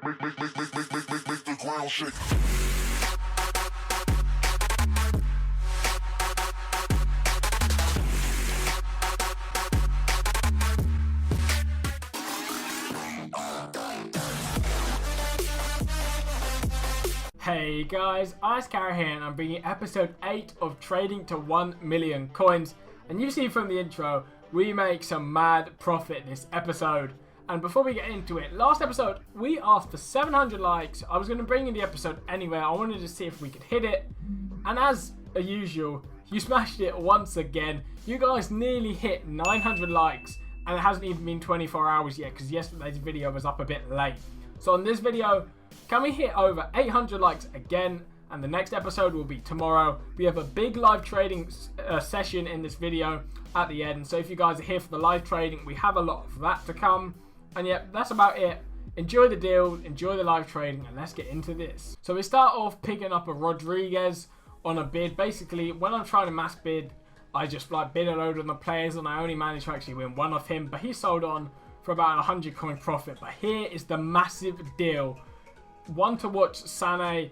Make the ground shake. Hey guys, iHazCarrot here, and I'm bringing episode 8 of Trading to 1 Million Coins. And you see from the intro, we make some mad profit this episode. And before we get into it, last episode we asked for 700 likes. I was going to bring in the episode anyway. I wanted to see if we could hit it. And as usual, you smashed it once again. You guys nearly hit 900 likes, and it hasn't even been 24 hours yet because yesterday's video was up a bit late. So on this video, can we hit over 800 likes again? And the next episode will be tomorrow. We have a big live trading session in this video at the end. So if you guys are here for the live trading, we have a lot of that to come. And yeah, that's about it. Enjoy the deal, enjoy the live trading, and let's get into this. So we start off picking up a Rodriguez on a bid. Basically, when I'm trying to mass bid, I just like bid a load on the players, and I only managed to actually win one of him. But he sold on for about 100 coin profit. But here is the massive deal. One to watch Sané.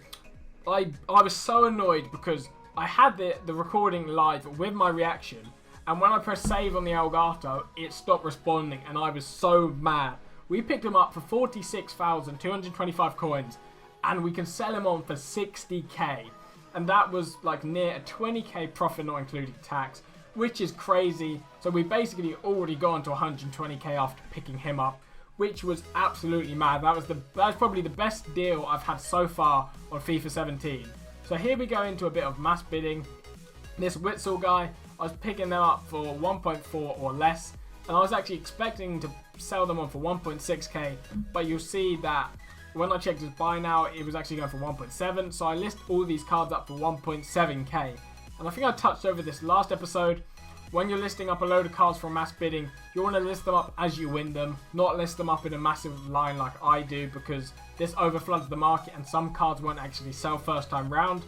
I was so annoyed because I had the recording live with my reaction, and when I pressed save on the Elgato, it stopped responding, and I was so mad. We picked him up for 46,225 coins, and we can sell him on for 60k, and that was like near a 20k profit, not including tax, which is crazy. So we basically already gone to 120k after picking him up, which was absolutely mad. That was probably the best deal I've had so far on FIFA 17. So here we go into a bit of mass bidding. This Witzel guy, I was picking them up for 1.4 or less, and I was actually expecting to sell them on for 1.6k, but you'll see that when I checked his buy now, it was actually going for 1.7, so I list all these cards up for 1.7k. And I think I touched over this last episode. When you're listing up a load of cards for mass bidding, you want to list them up as you win them, not list them up in a massive line like I do, because this overfloods the market and some cards won't actually sell first time round.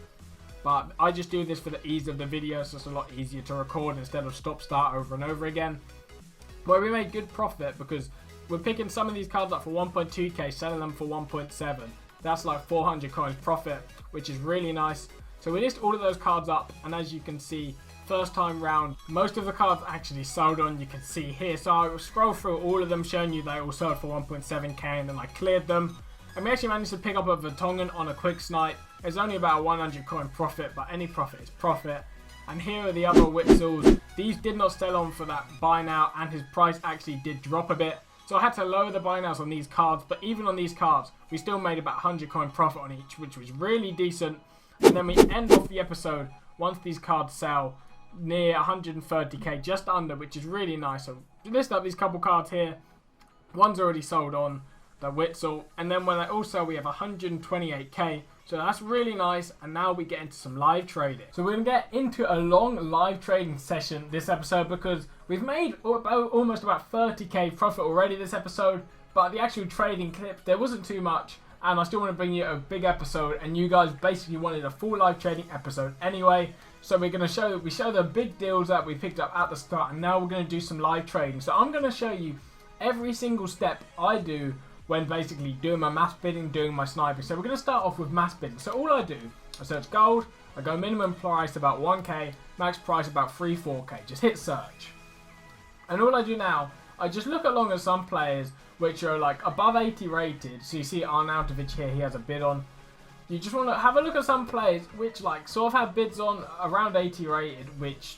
But I just do this for the ease of the video, so it's a lot easier to record instead of stop-start over and over again. But we made good profit because we're picking some of these cards up for 1.2k, selling them for 1.7. That's like 400 coins profit, which is really nice. So we list all of those cards up, and as you can see, first time round, most of the cards actually sold on, you can see here. So I will scroll through all of them, showing you they all sold for 1.7k, and then I cleared them. And we actually managed to pick up a Vertonghen on a quick snipe. It's only about a 100 coin profit, but any profit is profit. And here are the other Witzels. These did not sell on for that buy now, and his price actually did drop a bit. So I had to lower the buy nows on these cards, but even on these cards, we still made about 100 coin profit on each, which was really decent. And then we end off the episode once these cards sell near 130k, just under, which is really nice. So list up these couple cards here. One's already sold on, the Witzel, and then when they also we have 128k, so that's really nice. And now we get into some live trading. So we're gonna get into a long live trading session this episode because we've made almost about 30k profit already this episode, but the actual trading clip there wasn't too much, and I still want to bring you a big episode, and you guys basically wanted a full live trading episode anyway. So we're going to show the big deals that we picked up at the start, and now we're going to do some live trading. So I'm going to show you every single step I do when basically doing my mass bidding, doing my sniping. So we're going to start off with mass bidding. So all I do, I search gold, I go minimum price about 1k, max price about 3-4k, just hit search. And all I do now, I just look along at some players which are like above 80 rated. So you see Arnautovic here, he has a bid on. You just want to have a look at some players which like sort of have bids on around 80 rated, which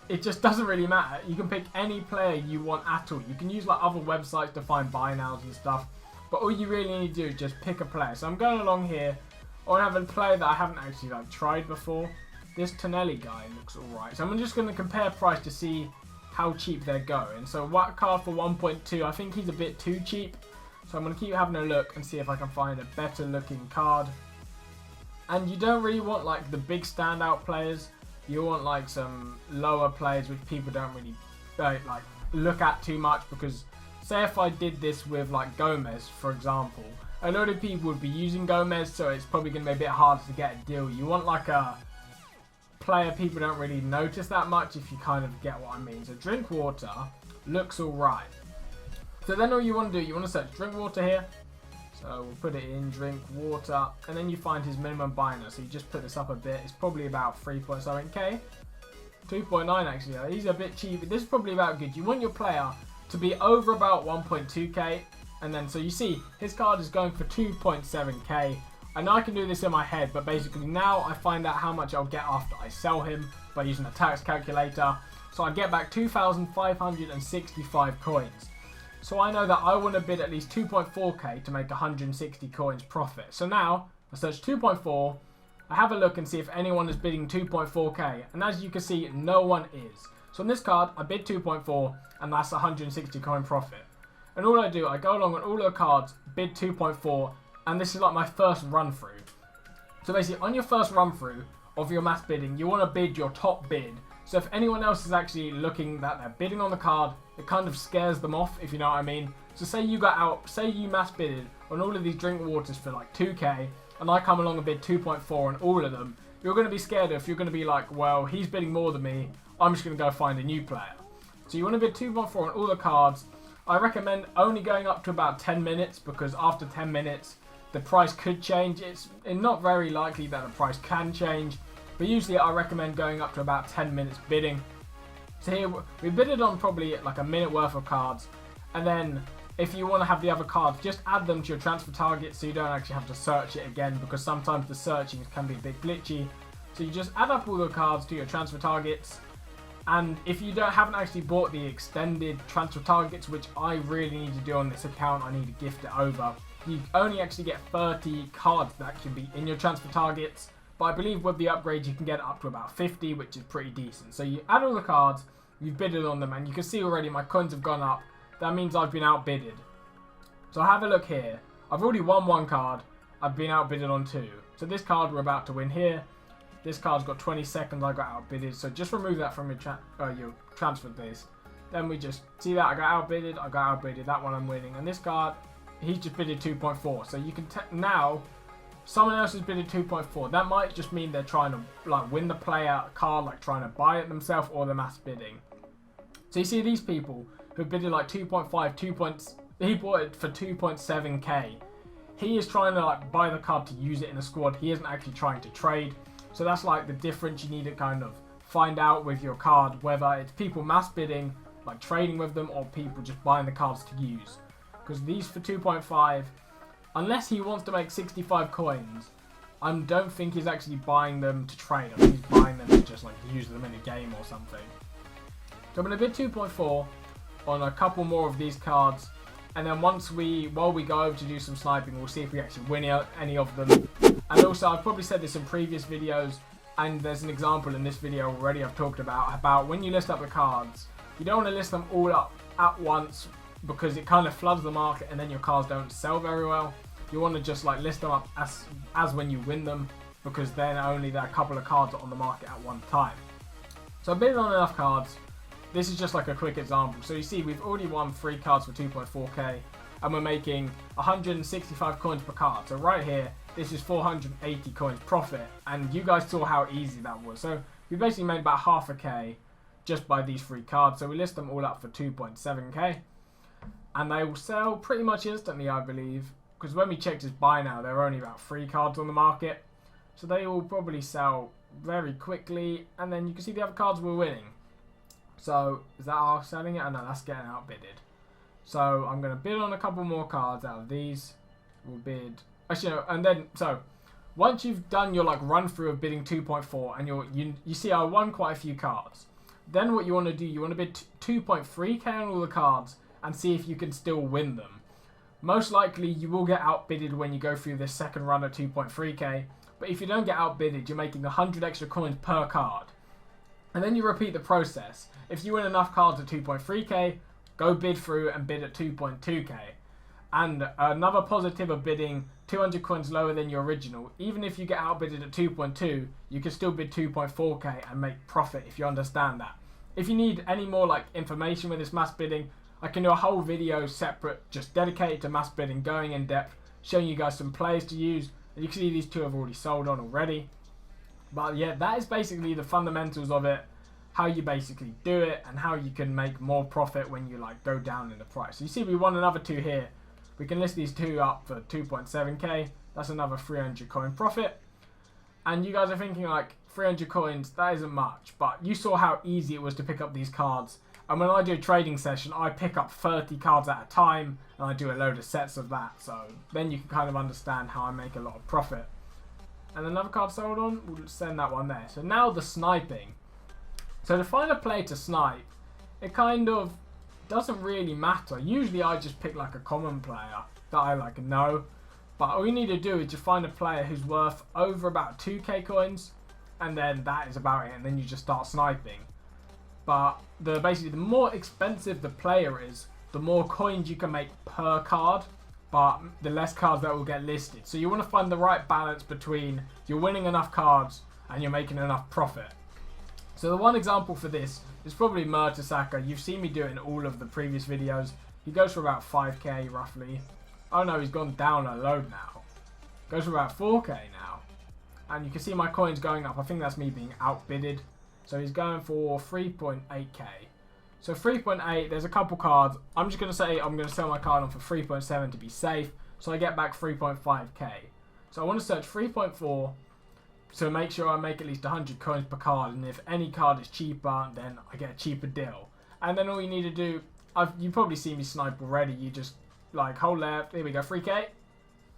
it just doesn't really matter. You can pick any player you want at all. You can use like other websites to find buy nows and stuff, but all you really need to do is just pick a player. So I'm going along here. I have a player that I haven't actually like tried before. This Tonelli guy looks alright. So I'm just going to compare price to see how cheap they're going. So what card for 1.2? I think he's a bit too cheap. So I'm going to keep having a look and see if I can find a better looking card. And you don't really want like the big standout players. You want like some lower players which people don't really like look at too much, because say if I did this with like Gomez, for example, a lot of people would be using Gomez, so it's probably going to be a bit harder to get a deal. You want like a player people don't really notice that much, if you kind of get what I mean. So Drinkwater looks alright. So then all you want to do, you want to search Drinkwater here. So we'll put it in, drink, water, and then you find his minimum buying. So you just put this up a bit. It's probably about 3.7k. 2.9 actually. He's a bit cheap. This is probably about good. You want your player to be over about 1.2k. And then, so you see, his card is going for 2.7k. I know I can do this in my head, but basically now I find out how much I'll get after I sell him by using a tax calculator. So I get back 2,565 coins. So I know that I want to bid at least 2.4k to make 160 coins profit. So now I search 2.4, I have a look and see if anyone is bidding 2.4k. And as you can see, no one is. So on this card, I bid 2.4 and that's 160 coin profit. And all I do, I go along on all the cards, bid 2.4, and this is like my first run through. So basically, on your first run through of your mass bidding, you want to bid your top bid. So if anyone else is actually looking that they're bidding on the card, it kind of scares them off, if you know what I mean. So say you got out, say you mass bidded on all of these drink waters for like 2k, and I come along and bid 2.4 on all of them, you're going to be scared if you're going to be like, well, he's bidding more than me, I'm just going to go find a new player. So you want to bid 2.4 on all the cards. I recommend only going up to about 10 minutes because after 10 minutes, the price could change. It's not very likely that the price can change, but usually I recommend going up to about 10 minutes bidding. So here we bidded on probably like a minute worth of cards, and then if you want to have the other cards, just add them to your transfer target so you don't actually have to search it again, because sometimes the searching can be a bit glitchy. So you just add up all the cards to your transfer targets. And if you haven't actually bought the extended transfer targets, which I really need to do on this account, I need to gift it over. You only actually get 30 cards that can be in your transfer targets. But I believe with the upgrade, you can get up to about 50, which is pretty decent. So you add all the cards, you've bidded on them, and you can see already my coins have gone up. That means I've been outbidded. So have a look here. I've already won one card. I've been outbidded on 2. So this card we're about to win here. This card's got 20 seconds, I got outbidded, so just remove that from your transfer list. Then we just see that I got outbidded, that one I'm winning. And this card, he's just bidded 2.4. So you can now, someone else has bidded 2.4. That might just mean they're trying to like win the player card, like trying to buy it themselves, or they're mass bidding. So you see these people who bidded like 2.5, he bought it for 2.7k. He is trying to like buy the card to use it in a squad. He isn't actually trying to trade. So that's like the difference you need to kind of find out with your card, whether it's people mass bidding, like trading with them, or people just buying the cards to use. Because these for 2.5, unless he wants to make 65 coins, I don't think he's actually buying them to trade. I think he's buying them to just like use them in a game or something. So I'm going to bid 2.4 on a couple more of these cards. And then while we go over to do some sniping, we'll see if we actually win any of them. And also, I've probably said this in previous videos, and there's an example in this video already I've talked about when you list up the cards, you don't want to list them all up at once because it kind of floods the market and then your cards don't sell very well. You want to just like list them up as when you win them, because then only there are a couple of cards on the market at one time. So I've bidded on enough cards. This is just like a quick example. So you see we've already won 3 cards for 2.4k and we're making 165 coins per card. So right here, this is 480 coins profit, and you guys saw how easy that was. So we basically made about half a k just by these 3 cards. So we list them all up for 2.7k and they will sell pretty much instantly, I believe, because when we checked his buy now, there are only about 3 cards on the market. So they will probably sell very quickly, and then you can see the other cards we're winning. So is that our selling it? Oh no, that's getting outbidded. So I'm going to bid on a couple more cards out of these. We'll bid, actually no, and then so once you've done your like run through of bidding 2.4 and you see I won quite a few cards. Then what you want to do, you want to bid 2.3k on all the cards and see if you can still win them. Most likely you will get outbidded when you go through this second run at 2.3k, but if you don't get outbidded, you're making 100 extra coins per card. And then you repeat the process. If you win enough cards at 2.3k, go bid through and bid at 2.2k. And another positive of bidding 200 coins lower than your original, even if you get outbidded at 2.2, you can still bid 2.4k and make profit if you understand that. If you need any more like information with this mass bidding, I can do a whole video separate, just dedicated to mass bidding, going in depth, showing you guys some players to use. And you can see these 2 have already sold on already. But yeah, that is basically the fundamentals of it, how you basically do it and how you can make more profit when you like go down in the price. So you see we won another 2 here. We can list these two up for 2.7k. That's another 300 coin profit. And you guys are thinking like 300 coins, that isn't much. But you saw how easy it was to pick up these cards. And when I do a trading session, I pick up 30 cards at a time. And I do a load of sets of that. So then you can kind of understand how I make a lot of profit. And another card sold on, we'll send that one there. So now the sniping. So to find a player to snipe, it kind of doesn't really matter. Usually I just pick like a common player that I like know. But all you need to do is just find a player who's worth over about 2k coins. And then that is about it. And then you just start sniping. But basically the more expensive the player is, the more coins you can make per card. But the less cards that will get listed. So you want to find the right balance between you're winning enough cards and you're making enough profit. So the one example for this is probably Mertesacker. You've seen me do it in all of the previous videos. He goes for about 5k roughly. Oh no, he's gone down a load now. Goes for about 4k now. And you can see my coins going up. I think that's me being outbidded. So he's going for 3.8k. So 3.8, there's a couple cards. I'm just going to say I'm going to sell my card on for 3.7 to be safe. So I get back 3.5k. So I want to search 3.4 to make sure I make at least 100 coins per card. And if any card is cheaper, then I get a cheaper deal. And then all you need to do, you probably see me snipe already. You just like hold left. Here we go, 3k.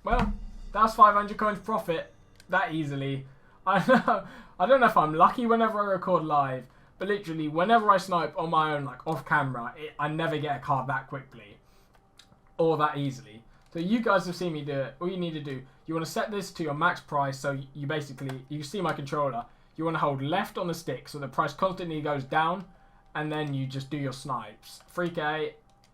Well, that's 500 coins profit that easily. I don't know if I'm lucky whenever I record live. But literally, whenever I snipe on my own, like off camera, I never get a card that quickly. Or that easily. So you guys have seen me do it. All you need to do, you want to set this to your max price. So you basically, you see my controller. You want to hold left on the stick so the price constantly goes down. And then you just do your snipes. 3k.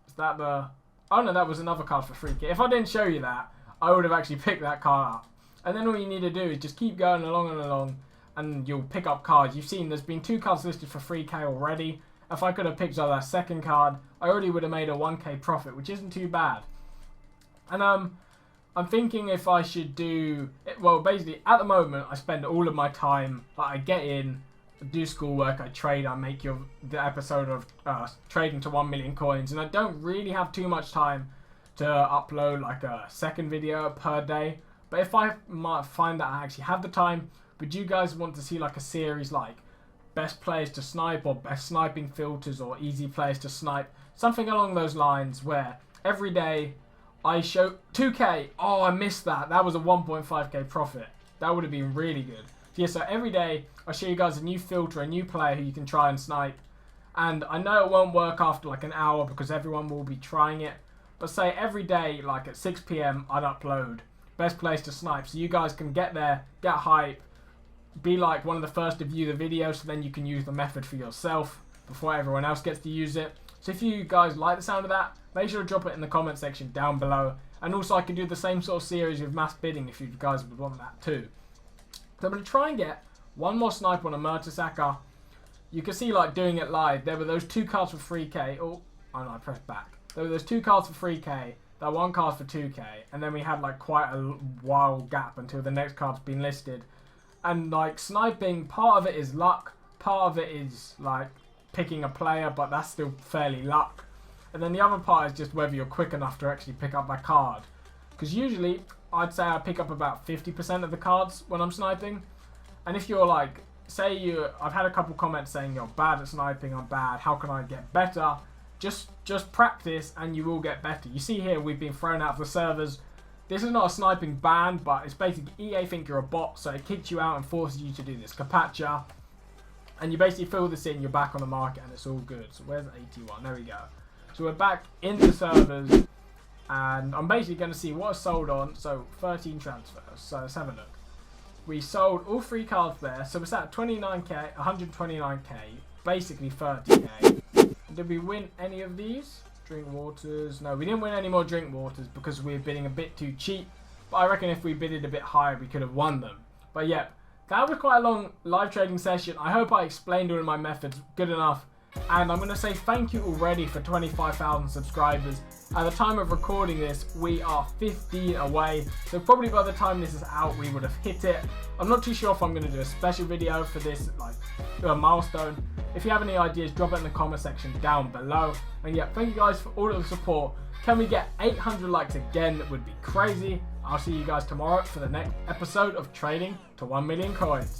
Is that the... Oh no, that was another card for 3k. If I didn't show you that, I would have actually picked that card up. And then all you need to do is just keep going along and along. And you'll pick up cards. You've seen there's been 2 cards listed for 3k already. If I could have picked up that second card, I already would have made a 1k profit, which isn't too bad. And I'm thinking if I should do... Well, basically, at the moment, I spend all of my time... I get in, do schoolwork, I trade, I make the episode of trading to 1 million coins. And I don't really have too much time to upload like a second video per day. But if I might find that I actually have the time... Would you guys want to see like a series like best players to snipe or best sniping filters or easy players to snipe? Something along those lines where every day I show 2k. Oh, I missed that. That was a 1.5k profit. That would have been really good. Yeah, so every day I show you guys a new filter, a new player who you can try and snipe. And I know it won't work after like an hour because everyone will be trying it. But say every day like at 6 PM I'd upload best players to snipe. So you guys can get there, get hype. Be like one of the first to view the video so then you can use the method for yourself before everyone else gets to use it. So if you guys like the sound of that, make sure to drop it in the comment section down below. And also I can do the same sort of series with mass bidding if you guys would want that too. So I'm going to try and get one more snipe on a Mertesacker. You can see like doing it live. There were those 2 cards for 3k. Oh no, I pressed back. There were those 2 cards for 3k. That 1 card for 2k. And then we had like quite a while gap until the next card's been listed. And like sniping, part of it is luck, part of it is like picking a player, but that's still fairly luck. And then the other part is just whether you're quick enough to actually pick up that card. Because usually, I'd say I pick up about 50% of the cards when I'm sniping. And if you're like, I've had a couple comments saying you're bad at sniping, I'm bad, how can I get better? Just practice and you will get better. You see here, we've been thrown out of the servers. This is not a sniping ban, but it's basically EA think you're a bot, so it kicks you out and forces you to do this captcha. And you basically fill this in, you're back on the market, and it's all good. So where's 81? There we go. So we're back in the servers, and I'm basically going to see what is sold on. So 13 transfers, so let's have a look. We sold all 3 cards there, so it's at 29k, 129k, basically 30k. Did we win any of these? Drink waters. No, we didn't win any more drink waters because we were bidding a bit too cheap. But I reckon if we bidded a bit higher, we could have won them. But yeah, that was quite a long live trading session. I hope I explained all of my methods good enough. And I'm going to say thank you already for 25,000 subscribers. At the time of recording this, we are 15 away, so probably by the time this is out, we would have hit it. I'm not too sure if I'm going to do a special video for this, like a milestone. If you have any ideas, drop it in the comment section down below. And yeah, thank you guys for all of the support. Can we get 800 likes again? That would be crazy. I'll see you guys tomorrow for the next episode of Trading to 1 Million Coins.